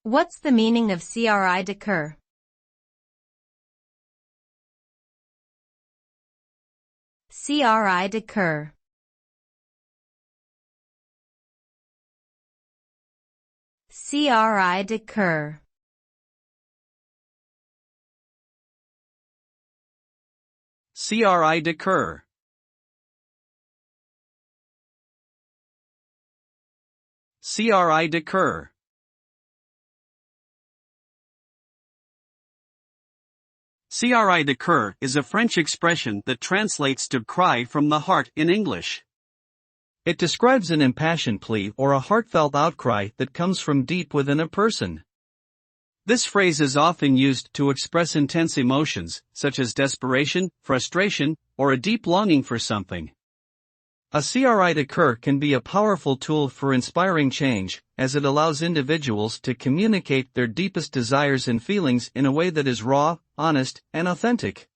What's the meaning of cri de cœur? Cri de cœur. Cri de cœur. Cri de cœur. Cri de cœur. Cri de cœur is a French expression that translates to cry from the heart in English. It describes an impassioned plea or a heartfelt outcry that comes from deep within a person. This phrase is often used to express intense emotions, such as desperation, frustration, or a deep longing for something. A cri de cœur can be a powerful tool for inspiring change, as it allows individuals to communicate their deepest desires and feelings in a way that is raw, honest, and authentic.